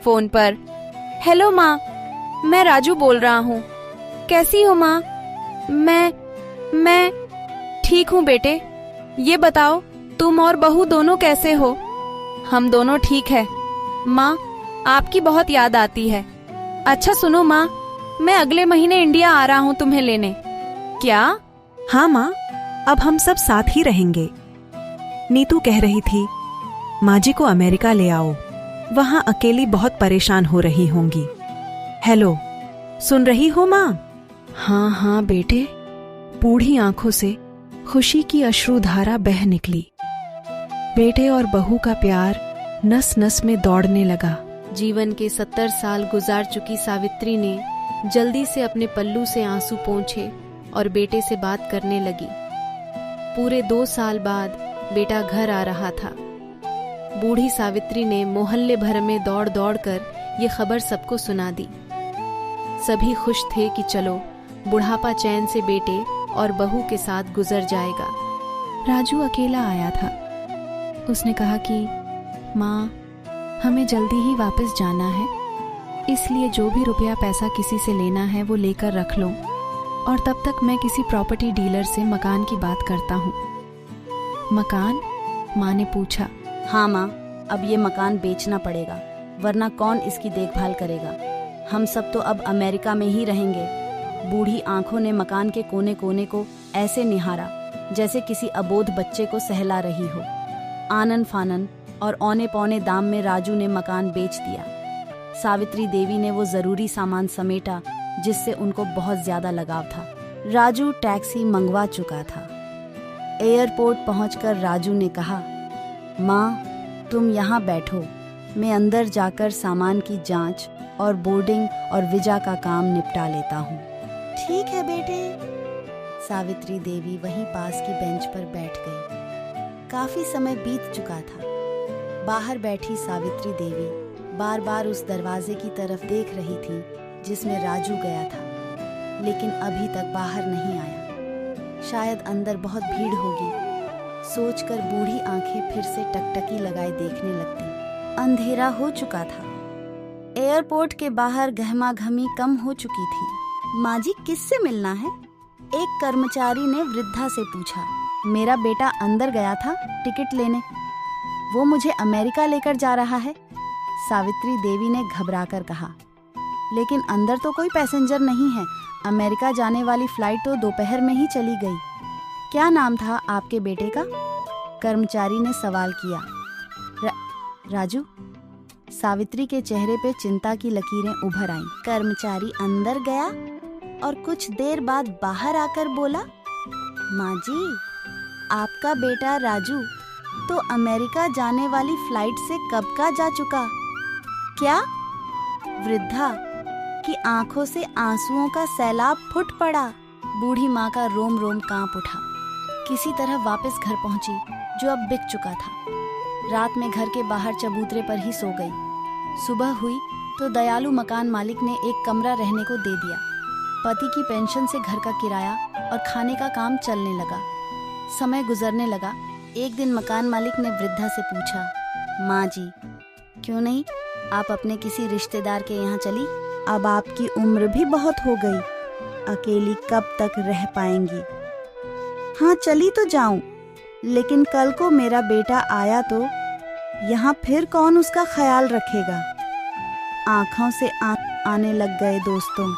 Phone पर। Hello माँ, मैं राजू बोल रहा हूँ। कैसी हो माँ? मैं ठीक हूँ बेटे। ये बताओ तुम और बहू दोनों कैसे हो? हम दोनों ठीक है माँ, आपकी बहुत याद आती है। अच्छा सुनो माँ, मैं अगले महीने इंडिया आ रहा हूँ तुम्हें लेने। क्या? हाँ माँ, अब हम सब साथ ही रहेंगे। नीतू कह रही थी माँ जी को अमेरिका ले आओ, वहाँ अकेली बहुत परेशान हो रही होंगी। हेलो, सुन रही हो माँ? हाँ हाँ बेटे। बूढ़ी आंखों से खुशी की अश्रुधारा बह निकली। बेटे और बहू का प्यार नस नस में दौड़ने लगा। जीवन के 70 साल गुजार चुकी सावित्री ने जल्दी से अपने पल्लू से आंसू पोंछे और बेटे से बात करने लगी। पूरे 2 साल बाद बेटा घर आ रहा था। बूढ़ी सावित्री ने मोहल्ले भर में दौड़ दौड़ कर ये खबर सबको सुना दी। सभी खुश थे कि चलो बुढ़ापा चैन से बेटे और बहू के साथ गुजर जाएगा। राजू अकेला आया था। उसने कहा कि माँ, हमें जल्दी ही वापस जाना है, इसलिए जो भी रुपया पैसा किसी से लेना है वो लेकर रख लो, और तब तक मैं किसी प्रॉपर्टी डीलर से मकान की बात करता हूँ। मकान? माँ ने पूछा। हाँ माँ, अब ये मकान बेचना पड़ेगा, वरना कौन इसकी देखभाल करेगा। हम सब तो अब अमेरिका में ही रहेंगे। बूढ़ी आंखों ने मकान के कोने कोने को ऐसे निहारा जैसे किसी अबोध बच्चे को सहला रही हो। आनन फानन और औने पौने दाम में राजू ने मकान बेच दिया। सावित्री देवी ने वो जरूरी सामान समेटा जिससे उनको बहुत ज्यादा लगाव था। राजू टैक्सी मंगवा चुका था। एयरपोर्ट पहुंचकर राजू ने कहा, माँ, तुम यहाँ बैठो, मैं अंदर जाकर सामान की जांच और बोर्डिंग और वीजा का काम निपटा लेता हूँ। ठीक है बेटे। सावित्री देवी वहीं पास की बेंच पर बैठ गई। काफी समय बीत चुका था। बाहर बैठी सावित्री देवी बार बार उस दरवाजे की तरफ देख रही थी जिसमें राजू गया था, लेकिन अभी तक बाहर नहीं आया। शायद अंदर बहुत भीड़ होगी, सोचकर बूढ़ी आंखें फिर से टकटकी लगाए देखने लगती। अंधेरा हो चुका था। एयरपोर्ट के बाहर गहमागहमी कम हो चुकी थी। माँ जी, किससे मिलना है? एक कर्मचारी ने वृद्धा से पूछा। मेरा बेटा अंदर गया था टिकट लेने, वो मुझे अमेरिका लेकर जा रहा है, सावित्री देवी ने घबराकर कहा। लेकिन अंदर तो कोई पैसेंजर नहीं है, अमेरिका जाने वाली फ्लाइट तो दोपहर में ही चली गई। क्या नाम था आपके बेटे का? कर्मचारी ने सवाल किया। राजू। सावित्री के चेहरे पे चिंता की लकीरें उभर आईं। कर्मचारी अंदर गया और कुछ देर बाद बाहर आकर बोला, माँ जी, आपका बेटा राजू तो अमेरिका जाने वाली फ्लाइट से कब का जा चुका। क्या? वृद्धा की आंखों से आंसुओं का सैलाब फूट पड़ा। बूढ़ी माँ का रोम रोम कांप उठा। किसी तरह वापस घर पहुंची जो अब बिक चुका था। रात में घर के बाहर चबूतरे पर ही सो गई। सुबह हुई तो दयालु मकान मालिक ने एक कमरा रहने को दे दिया। पति की पेंशन से घर का किराया और खाने का काम चलने लगा। समय गुजरने लगा। एक दिन मकान मालिक ने वृद्धा से पूछा, माँ जी, क्यों नहीं आप अपने किसी रिश्तेदार के यहाँ चली? अब आपकी उम्र भी बहुत हो गई, अकेली कब तक रह पाएंगी? हाँ, चली तो जाऊं, लेकिन कल को मेरा बेटा आया तो यहाँ फिर कौन उसका ख्याल रखेगा? आंखों से आने लग गए दोस्तों।